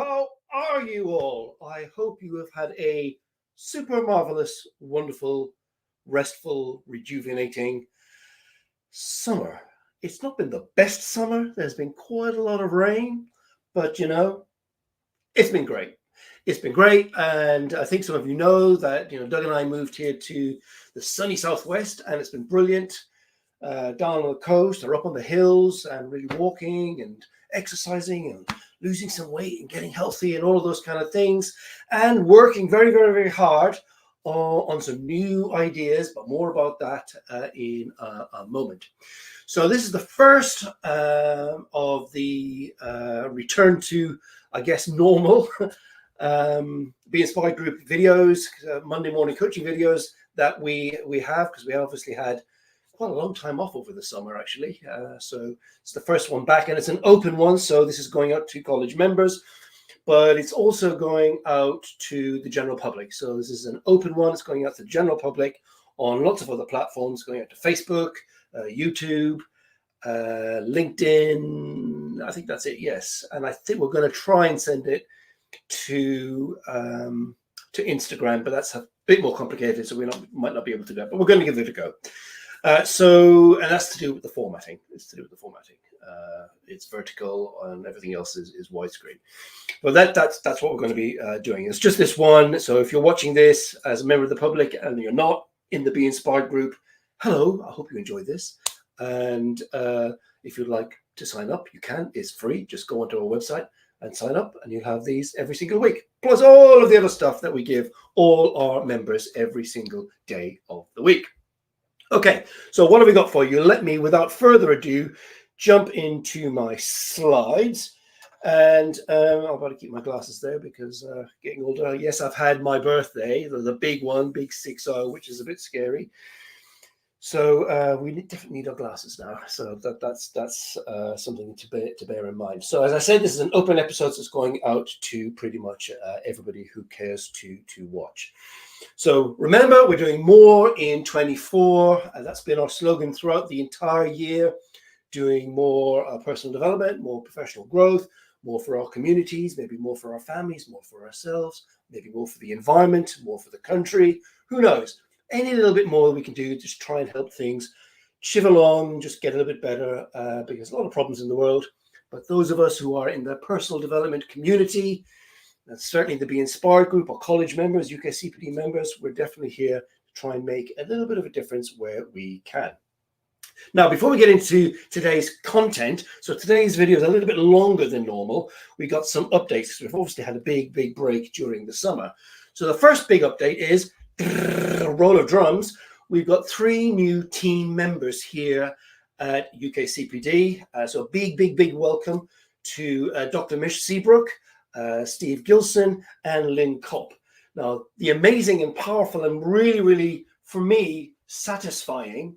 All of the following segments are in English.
How are you all? I hope you have had a super marvelous, wonderful, restful, rejuvenating summer. It's not been the best summer. There's been quite a lot of rain, but it's been great. It's been great, and I think some of you know that Doug and I moved here to the sunny southwest, and it's been brilliant. Down on the coast or up on the hills, and really walking and exercising and losing some weight and getting healthy and all of those kind of things, and working very, very, very hard on some new ideas, but more about that in a moment. So this is the first of the return to, I guess, normal Be Inspired group videos, Monday morning coaching videos that we have, because we obviously had quite a long time off over the summer, actually. So it's the first one back, and it's an open one. So this is going out to college members, but it's also going out to the general public. So this is an open one. It's going out to the general public on lots of other platforms, going out to Facebook, YouTube, LinkedIn. I think that's it. Yes. And I think we're going to try and send it to Instagram, but that's a bit more complicated. So might not be able to do that, but we're going to give it a go. And that's to do with the formatting. It's vertical, and everything else is widescreen. But that's what we're going to be doing. It's just this one. So if you're watching this as a member of the public and you're not in the Be Inspired group, hello. I hope you enjoyed this. And if you'd like to sign up, you can. It's free. Just go onto our website and sign up, and you'll have these every single week, plus all of the other stuff that we give all our members every single day of the week. Okay, so what have we got for you? Let me, without further ado, jump into my slides. And I've got to keep my glasses there because getting older. Yes, I've had my birthday, the big one, big 6-0, which is a bit scary. So we definitely need our glasses now. So that's something to bear in mind. So as I said, this is an open episode, so it's going out to pretty much everybody who cares to watch. So remember, we're doing more in 24. That's been our slogan throughout the entire year, doing more personal development, more professional growth, more for our communities, maybe more for our families, more for ourselves, maybe more for the environment, more for the country. Who knows? Any little bit more we can do, just try and help things chiv along, just get a little bit better, because there's a lot of problems in the world. But those of us who are in the personal development community, and certainly the Be Inspired group or college members, UKCPD members, we're definitely here to try and make a little bit of a difference where we can. Now, before we get into today's content, so today's video is a little bit longer than normal. We got some updates. We've obviously had a big break during the summer. So the first big update is, roll of drums, we've got 3 new team members here at UKCPD. So big welcome to Dr. Mish Seabrook, Steve Gilson, and Lynn Kopp. Now, the amazing and powerful and really, for me, satisfying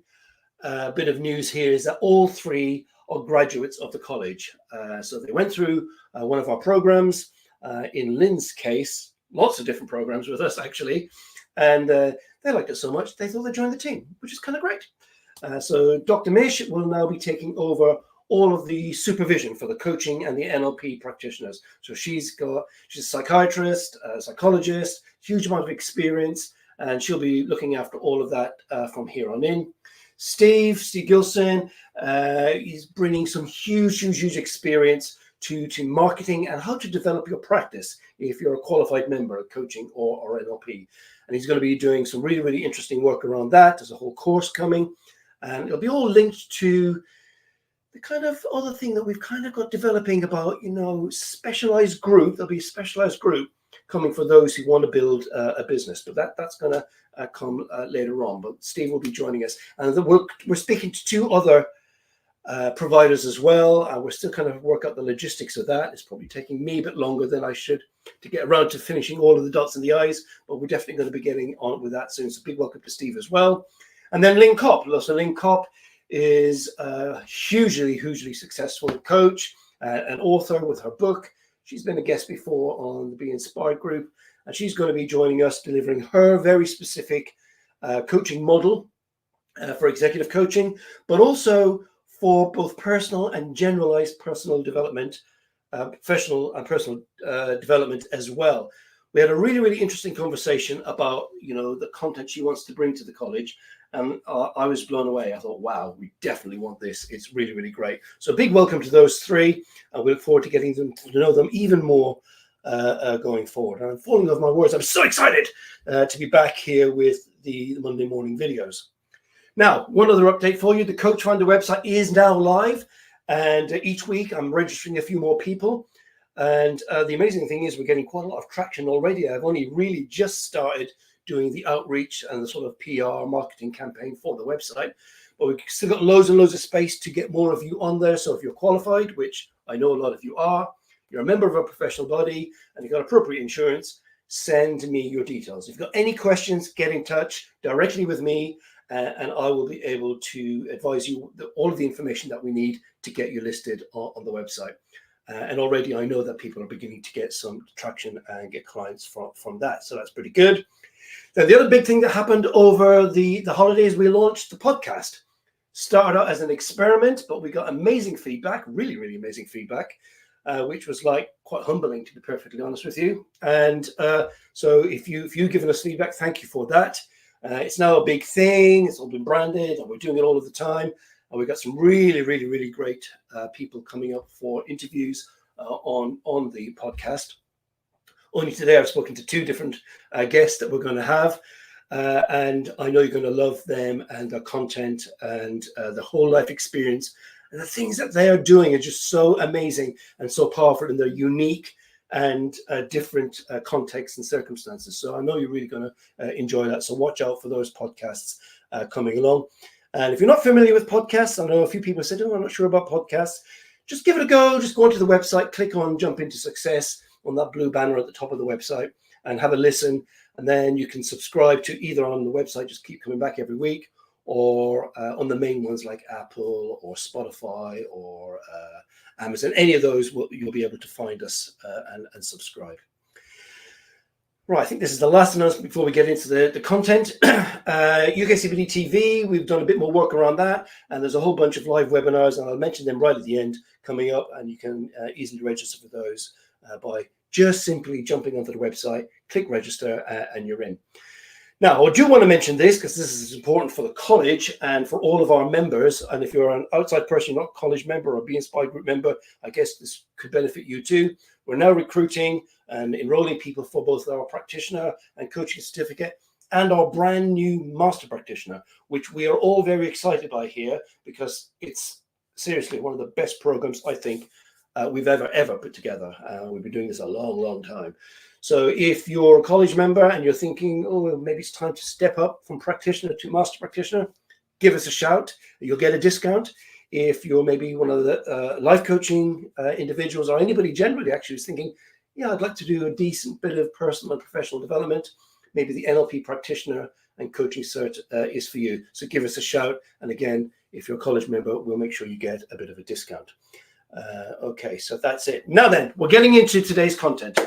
bit of news here is that all 3 are graduates of the college. So they went through one of our programs. In Lynn's case, lots of different programs with us, actually. And they liked it so much, they thought they'd join the team, which is kind of great. So Dr. Mish will now be taking over all of the supervision for the coaching and the NLP practitioners. So she's a psychiatrist, a psychologist, huge amount of experience, and she'll be looking after all of that from here on in. Steve Gilson, he's bringing some huge experience to marketing and how to develop your practice if you're a qualified member of coaching or NLP. And he's going to be doing some really interesting work around that. There's a whole course coming, and it'll be all linked to the kind of other thing that we've kind of got developing about, specialized group. There'll be a specialized group coming for those who want to build a business, but that's going to come later on. But Steve will be joining us, and we're speaking to 2 other providers as well. We're still kind of work out the logistics of that. It's probably taking me a bit longer than I should to get around to finishing all of the dots and the I's, but we're definitely going to be getting on with that soon. So big welcome to Steve as well. And then Lynn Kopp. So Lynn Kopp is a hugely successful coach, an author with her book. She's been a guest before on the Be Inspired group, and she's going to be joining us, delivering her very specific coaching model for executive coaching, but also for both personal and generalized personal development professional and personal development as well. We had a really, really interesting conversation about, the content she wants to bring to the college. And I was blown away. I thought, wow, we definitely want this. It's really, really great. So a big welcome to those three. And we look forward to getting them to know them even more going forward. And I'm falling off my words. I'm so excited to be back here with the Monday morning videos. Now, one other update for you. The Coach Finder website is now live. And each week I'm registering a few more people. And the amazing thing is we're getting quite a lot of traction already. I've only really just started doing the outreach and the sort of PR marketing campaign for the website, but we've still got loads and loads of space to get more of you on there. So if you're qualified, which I know a lot of you are, you're a member of a professional body and you've got appropriate insurance, send me your details. If you've got any questions, get in touch directly with me and I will be able to advise you all of the information that we need to get you listed on the website. And already I know that people are beginning to get some traction and get clients from that. So that's pretty good. Now, the other big thing that happened over the holidays, we launched the podcast. Started out as an experiment, but we got amazing feedback, really, really amazing feedback, which was quite humbling, to be perfectly honest with you. And so if you've given us feedback, thank you for that. It's now a big thing. It's all been branded and we're doing it all of the time. And we've got some really, really, really great people coming up for interviews on the podcast. Only today I've spoken to two different guests that we're going to have. And I know you're going to love them and their content and the whole life experience. And the things that they are doing are just so amazing and so powerful in their unique and different contexts and circumstances. So I know you're really going to enjoy that. So watch out for those podcasts coming along. And if you're not familiar with podcasts, I know a few people said, oh, I'm not sure about podcasts. Just give it a go. Just go onto the website, click on Jump Into Success on that blue banner at the top of the website and have a listen. And then you can subscribe to either on the website, just keep coming back every week, or on the main ones like Apple or Spotify or Amazon. Any of those, you'll be able to find us and subscribe. Right, I think this is the last announcement before we get into the content. UKCPD-TV, we've done a bit more work around that, and there's a whole bunch of live webinars, and I'll mention them right at the end coming up, and you can easily register for those by just simply jumping onto the website, click register, and you're in. Now, I do want to mention this because this is important for the college and for all of our members. And if you're an outside person, you're not a college member or Be Inspired Group member, I guess this could benefit you too. We're now recruiting and enrolling people for both our practitioner and coaching certificate and our brand new master practitioner, which we are all very excited by here because it's seriously one of the best programs I think we've ever put together. We've been doing this a long, long time. So if you're a college member and you're thinking, oh, maybe it's time to step up from practitioner to master practitioner, give us a shout. You'll get a discount. If you're maybe one of the life coaching individuals or anybody generally actually is thinking, yeah, I'd like to do a decent bit of personal and professional development, maybe the NLP practitioner and coaching cert is for you. So give us a shout. And again, if you're a college member, we'll make sure you get a bit of a discount. Okay, so that's it. Now then, we're getting into today's content.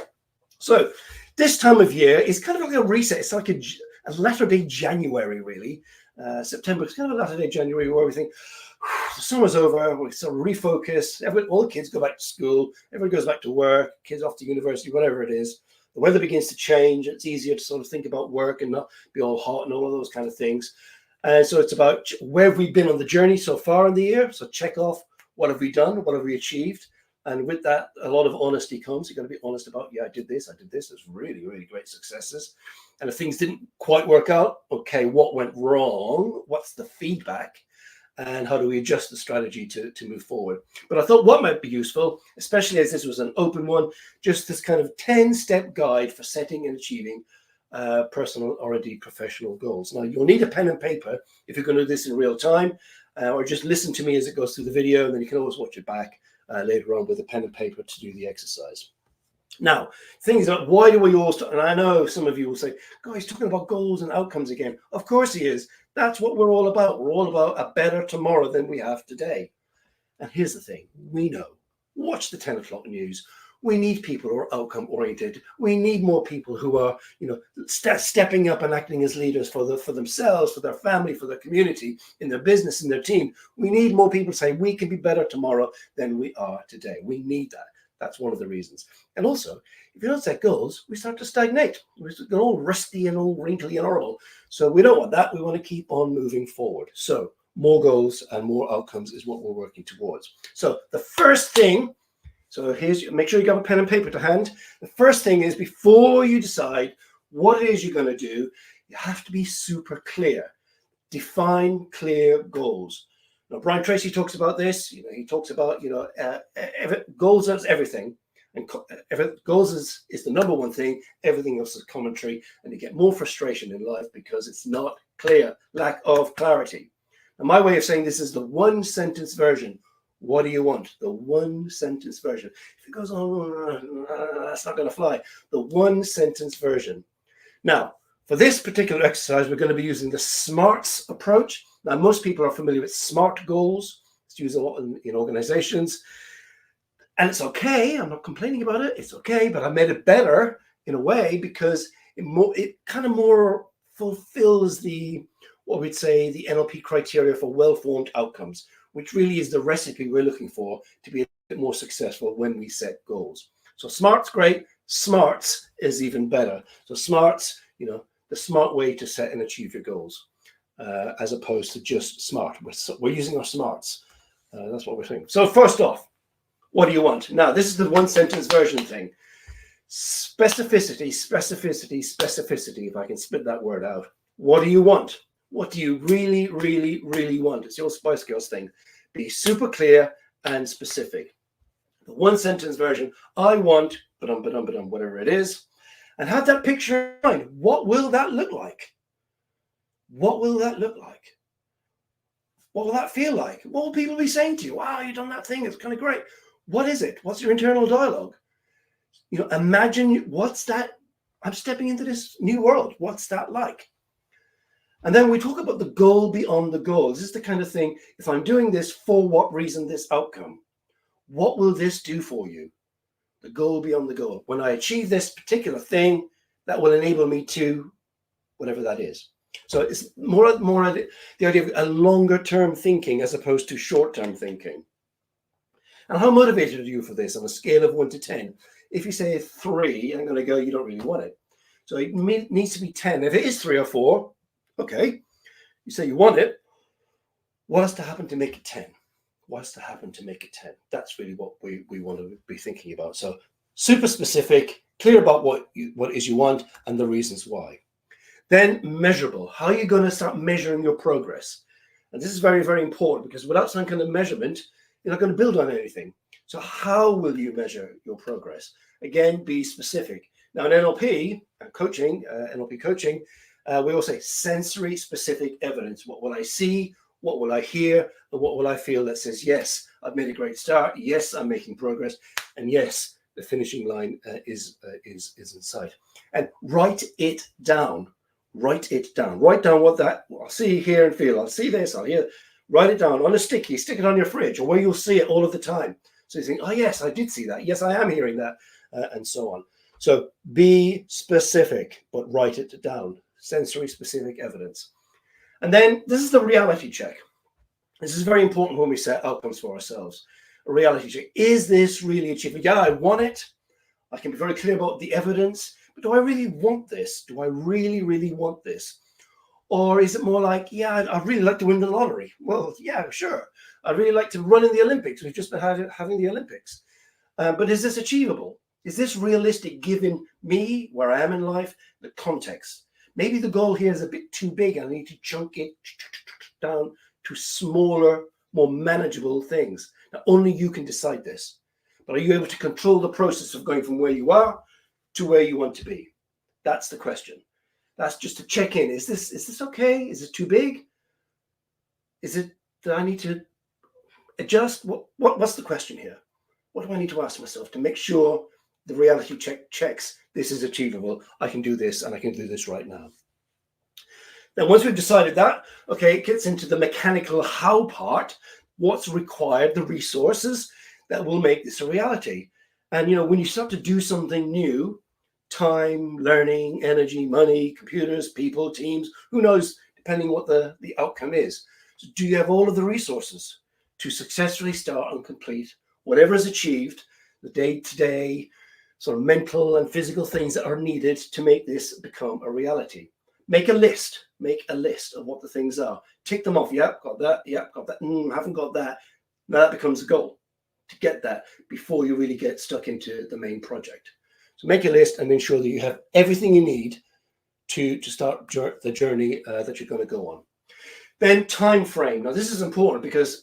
So this time of year is kind of like a reset. It's like a latter-day January, really. September is kind of a latter-day January where we think, the summer's over, we sort of refocus. All the kids go back to school. Everyone goes back to work. Kids off to university, whatever it is. The weather begins to change. It's easier to sort of think about work and not be all hot and all of those kind of things. And so it's about where have we been on the journey so far in the year. So check off what have we done, what have we achieved. And with that, a lot of honesty comes. You've got to be honest about, yeah, I did this. There's really, really great successes. And if things didn't quite work out, okay, what went wrong? What's the feedback? And how do we adjust the strategy to move forward? But I thought what might be useful, especially as this was an open one, just this kind of 10-step guide for setting and achieving personal or indeed professional goals. Now, you'll need a pen and paper if you're going to do this in real time, or just listen to me as it goes through the video, and then you can always watch it back later on with a pen and paper to do the exercise. Now, things like, why do we all start? And I know some of you will say, God, he's talking about goals and outcomes again. Of course he is. That's what we're all about. We're all about a better tomorrow than we have today. And here's the thing. We know. Watch the 10 o'clock news. We need people who are outcome oriented. We need more people who are, stepping up and acting as leaders for themselves, for their family, for their community, in their business, in their team. We need more people to say we can be better tomorrow than we are today. We need that. That's one of the reasons. And also, if you don't set goals, we start to stagnate. They're all rusty and all wrinkly and horrible. So we don't want that. We want to keep on moving forward. So more goals and more outcomes is what we're working towards. So the first thing, so here's, make sure you got a pen and paper to hand. The first thing is, before you decide what it is you're going to do, you have to be super clear. Define clear goals. Now, Brian Tracy talks about this. He talks about, goals as everything. And goals is the number one thing. Everything else is commentary. And you get more frustration in life because it's not clear, lack of clarity. And my way of saying this is the one sentence version. What do you want? The one sentence version. If it goes on, that's not going to fly. The one sentence version. Now, for this particular exercise, we're going to be using the SMARTS approach. Now, most people are familiar with SMART goals. It's used a lot in organizations. And it's okay. I'm not complaining about it. It's okay. But I made it better in a way because it kind of more fulfills what we'd say the NLP criteria for well-formed outcomes, which really is the recipe we're looking for to be a bit more successful when we set goals. So SMART's great. SMARTS is even better. So SMARTS, the smart way to set and achieve your goals, as opposed to just SMART. We're using our SMARTS. That's what we're saying. So first off, what do you want? Now, this is the one sentence version thing. Specificity, specificity, specificity, if I can spit that word out. What do you want? What do you really, really, really want? It's your Spice Girls thing. Be super clear and specific. The one sentence version, I want, whatever it is. And have that picture in mind. What will that look like? What will that look like? What will that feel like? What will people be saying to you? Wow, you've done that thing. It's kind of great. What is it? What's your internal dialogue? Imagine, what's that? I'm stepping into this new world. What's that like? And then we talk about the goal beyond the goal. This is the kind of thing, if I'm doing this, for what reason, this outcome? What will this do for you? The goal beyond the goal. When I achieve this particular thing, that will enable me to whatever that is. So it's more the idea of a longer term thinking as opposed to short term thinking. And how motivated are you for this on a scale of 1 to 10? If you say 3, I'm going to go, you don't really want it. So it needs to be 10. If it is 3 or 4, okay, you say you want it. What has to happen to make it 10? What's to happen to make it 10? That's really what we want to be thinking about. So super specific, clear about what it is you want and the reasons why. Then measurable. How are you going to start measuring your progress? And this is very, very important, because without some kind of measurement, you're not going to build on anything. So how will you measure your progress? Again, be specific. Now in NLP coaching, we all say sensory specific evidence. What will I see? What will I hear? And what will I feel that says, yes, I've made a great start. Yes, I'm making progress. And yes, the finishing line is in sight. And write it down. Write it down. Write down what I'll see, hear, and feel. I'll see this, I'll hear. Write it down on a sticky, stick it on your fridge, or where you'll see it all of the time. So you think, oh, yes, I did see that. Yes, I am hearing that, and so on. So be specific, but write it down. Sensory specific evidence. And then this is the reality check. This is very important when we set outcomes for ourselves. A reality check. Is this really achievable? Yeah, I want it. I can be very clear about the evidence. But do I really want this? Do I really, really want this? Or is it more like, yeah, I'd really like to win the lottery. Well, yeah, sure. I'd really like to run in the Olympics. We've just been having the Olympics. But is this achievable? Is this realistic given me, where I am in life, the context? Maybe the goal here is a bit too big. I need to chunk it down to smaller, more manageable things. Now, only you can decide this. But are you able to control the process of going from where you are to where you want to be? That's the question. That's just to check in. Is this okay? Is it too big? Is it that I need to adjust? What's the question here? What do I need to ask myself to make sure the reality check checks this is achievable? I can do this, and I can do this right now. Then once we've decided that, okay, it gets into the mechanical how part. What's required, the resources that will make this a reality. And when you start to do something new, time, learning, energy, money, computers, people, teams, who knows, depending what the outcome is. So do you have all of the resources to successfully start and complete whatever is achieved? the day-to-day sort of mental and physical things that are needed to make this become a reality. Make a list of what the things are. Tick them off. Yep, got that. Yep, got that. Haven't got that. Now that becomes a goal, to get that before you really get stuck into the main project. So make a list and ensure that you have everything you need to start the journey that you're going to go on. Then time frame. Now this is important because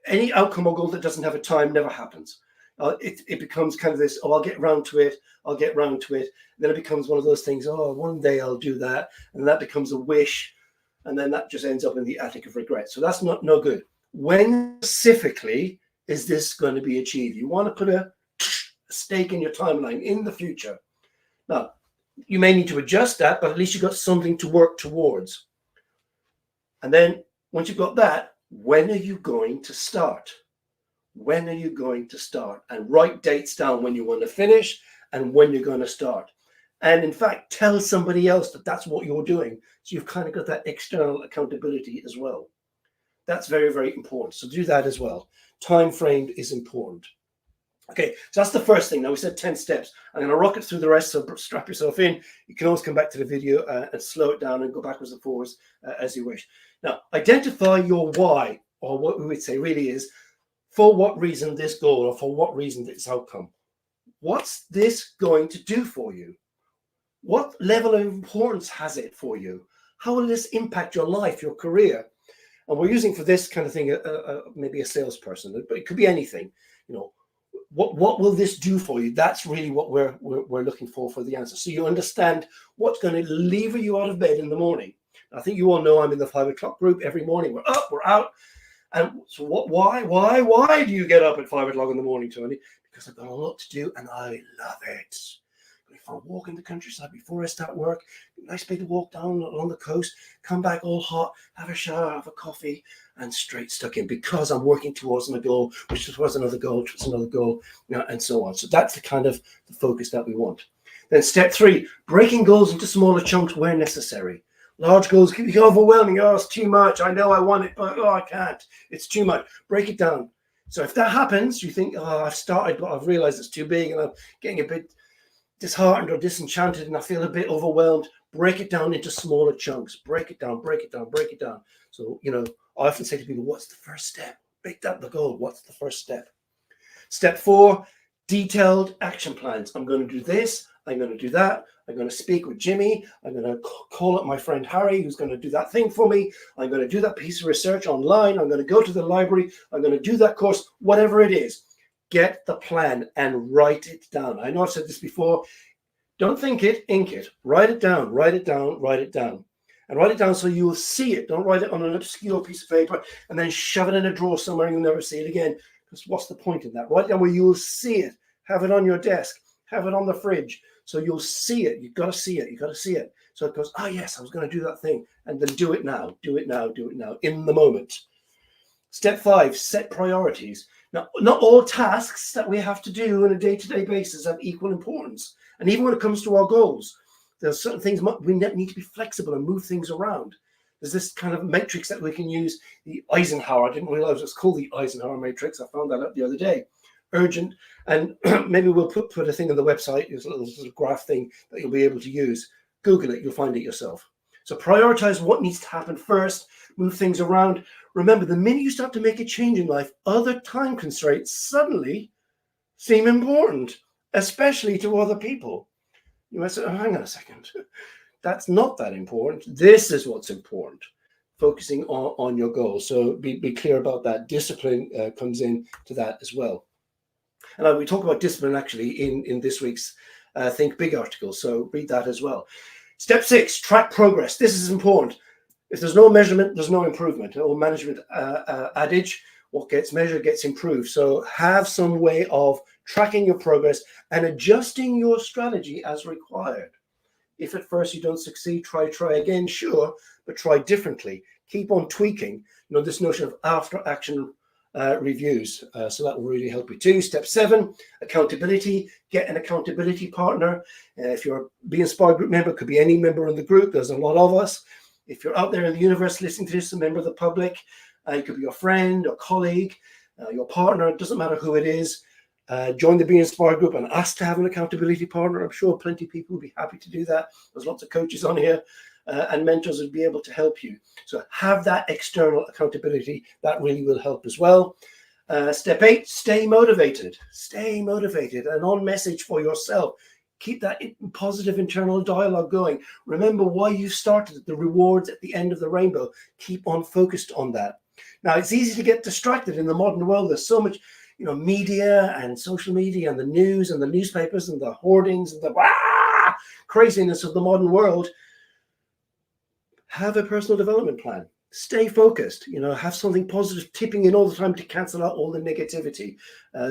any outcome or goal that doesn't have a time never happens. It becomes kind of this, oh, I'll get round to it. Then it becomes one of those things, oh, one day I'll do that. And that becomes a wish. And then that just ends up in the attic of regret. So that's no good. When specifically is this going to be achieved? You want to put a stake in your timeline in the future. Now, you may need to adjust that, but at least you've got something to work towards. And then once you've got that, when are you going to start? When are you going to start? And write dates down when you want to finish and when you're going to start. And in fact, tell somebody else that that's what you're doing. So you've kind of got that external accountability as well. That's very, very important. So do that as well. Time frame is important. Okay, so that's the first thing. Now we said 10 steps. I'm going to rocket through the rest, so strap yourself in. You can always come back to the video and slow it down and go backwards and forwards as you wish. Now, identify your why, or what we would say really is, for what reason this goal, or for what reason this outcome. What's this going to do for you? What level of importance has it for you? How will this impact your life, your career? And we're using for this kind of thing, maybe a salesperson, but it could be anything. You know, what will this do for you? That's really what we're looking for the answer. So you understand what's going to lever you out of bed in the morning. I think you all know I'm in the 5 o'clock group every morning. We're up, we're out. And so why do you get up at 5 o'clock in the morning, Tony? Because I've got a lot to do and I love it. Going for a walk in the countryside before I start work. Nice big walk down along the coast, come back all hot, have a shower, have a coffee, and straight stuck in because I'm working towards my goal, which was another goal, which was another goal, you know, and so on. So that's the kind of the focus that we want. Then step 3, breaking goals into smaller chunks where necessary. Large goals can be overwhelming. Oh, it's too much. I know I want it, but I can't. It's too much. Break it down. So if that happens, you think, oh, I've started, but I've realized it's too big and I'm getting a bit disheartened or disenchanted and I feel a bit overwhelmed. Break it down into smaller chunks. Break it down. So, you know, I often say to people, what's the first step? Make that the goal. What's the first step? Step 4, detailed action plans. I'm going to do this. I'm going to do that. I'm going to speak with Jimmy. I'm going to call up my friend Harry, who's going to do that thing for me. I'm going to do that piece of research online. I'm going to go to the library. I'm going to do that course, whatever it is. Get the plan and write it down. I know I've said this before. Don't think it, ink it. Write it down, write it down, write it down. And write it down so you'll see it. Don't write it on an obscure piece of paper and then shove it in a drawer somewhere and you'll never see it again. Because what's the point in that? Write it down where you'll see it. Have it on your desk. Have it on the fridge. So you'll see it. You've got to see it. You've got to see it. So it goes, oh, yes, I was going to do that thing. And then do it now. Do it now. Do it now. In the moment. Step 5, set priorities. Now, not all tasks that we have to do on a day-to-day basis have equal importance. And even when it comes to our goals, there are certain things we need to be flexible and move things around. There's this kind of matrix that we can use, the Eisenhower. I didn't realize it's called the Eisenhower matrix. I found that out the other day. Urgent, and maybe we'll put a thing on the website, there's a little sort of graph thing that you'll be able to use. Google it, you'll find it yourself. So prioritize what needs to happen first, move things around. Remember, the minute you start to make a change in life, other time constraints suddenly seem important, especially to other people. You might say, oh, hang on a second, that's not that important. This is what's important. Focusing on your goals. So be clear about that. Discipline comes in to that as well. And we talk about discipline actually in this week's Think Big article. So read that as well. Step 6, track progress. This is important. If there's no measurement, there's no improvement. Or management adage, what gets measured gets improved. So have some way of tracking your progress and adjusting your strategy as required. If at first you don't succeed, try again, sure, but try differently. Keep on tweaking. You know, this notion of after action reviews. So that will really help you too. Step 7, accountability. Get an accountability partner. If you're a Be Inspired group member, could be any member in the group. There's a lot of us. If you're out there in the universe listening to this, a member of the public, it could be your friend or colleague, your partner. It doesn't matter who it is. join the Be Inspired group and ask to have an accountability partner. I'm sure plenty of people will be happy to do that. There's lots of coaches on here and mentors would be able to help you. So have that external accountability. That really will help as well. Step 8, stay motivated. Stay motivated and on message for yourself. Keep that positive internal dialogue going. Remember why you started, the rewards at the end of the rainbow. Keep on focused on that. Now, it's easy to get distracted in the modern world. There's so much, media and social media and the news and the newspapers and the hoardings and the craziness of the modern world. Have a personal development plan. Stay focused, have something positive tipping in all the time to cancel out all the negativity.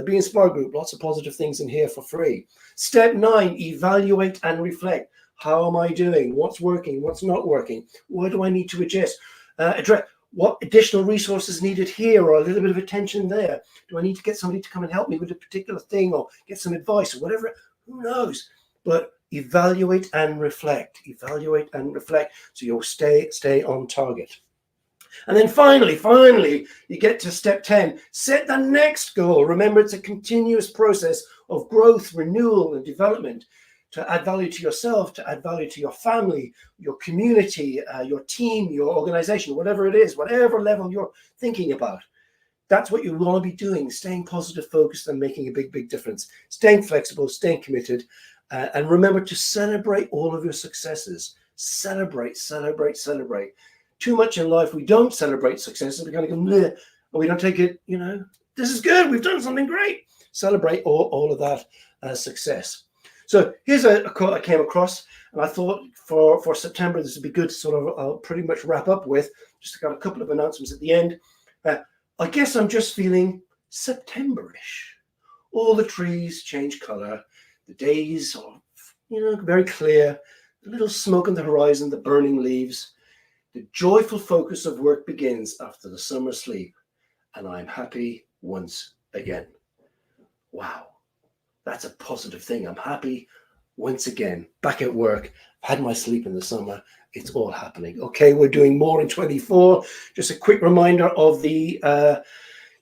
Be Inspired group, lots of positive things in here for free. Step 9, evaluate and reflect. How am I doing? What's working? What's not working? Where do I need to adjust? Address what additional resources needed here or a little bit of attention there. Do I need to get somebody to come and help me with a particular thing or get some advice or whatever? Who knows? But evaluate and reflect. Evaluate and reflect so you'll stay on target. And then finally, you get to step 10. Set the next goal. Remember, it's a continuous process of growth, renewal, and development to add value to yourself, to add value to your family, your community, your team, your organization, whatever it is, whatever level you're thinking about. That's what you want to be doing, staying positive, focused, and making a big, big difference. Staying flexible, staying committed, and remember to celebrate all of your successes. Celebrate. Too much in life, we don't celebrate successes. We kind of go, bleh, and we don't take it, this is good. We've done something great. Celebrate all of that success. So here's a quote I came across, and I thought for September, this would be good to sort of I'll pretty much wrap up with. Just got a couple of announcements at the end. I guess I'm just feeling September-ish. All the trees change color. The days are, very clear. A little smoke on the horizon, the burning leaves. The joyful focus of work begins after the summer sleep, and I'm happy once again. Wow, that's a positive thing. I'm happy once again, back at work. I've had my sleep in the summer. It's all happening. Okay, we're doing more in 24. Just a quick reminder of the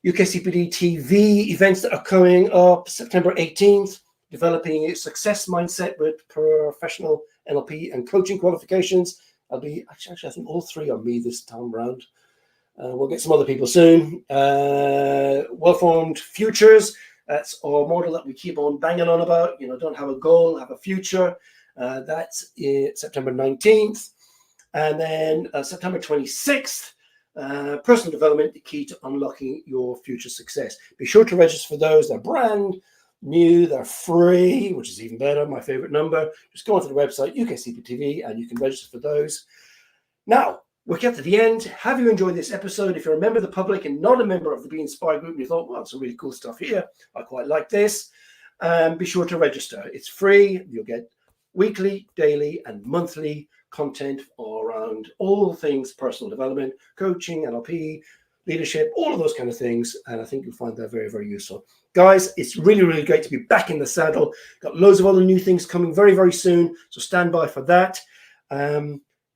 UKCPD-TV events that are coming up September 18th. Developing a success mindset with professional NLP and coaching qualifications. I'll be actually, I think all 3 are me this time around. We'll get some other people soon. Well-formed futures. That's our model that we keep on banging on about. Don't have a goal, have a future. That's September 19th. And then September 26th, personal development, the key to unlocking your future success. Be sure to register for those. They're brand new, they're free, which is even better, my favorite number. Just go onto the website, UKCPD-TV, and you can register for those. Now, we're get to the end. Have you enjoyed this episode? If you're a member of the public and not a member of the Be Inspired group, and you thought, well, some really cool stuff here, I quite like this, be sure to register. It's free. You'll get weekly, daily, and monthly content all around all things personal development, coaching, NLP, leadership, all of those kind of things. And I think you'll find that very, very useful. Guys, it's really, really great to be back in the saddle. Got loads of other new things coming very, very soon. So stand by for that.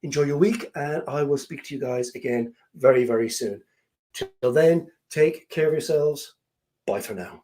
Enjoy your week, and I will speak to you guys again very, very soon. Till then, take care of yourselves. Bye for now.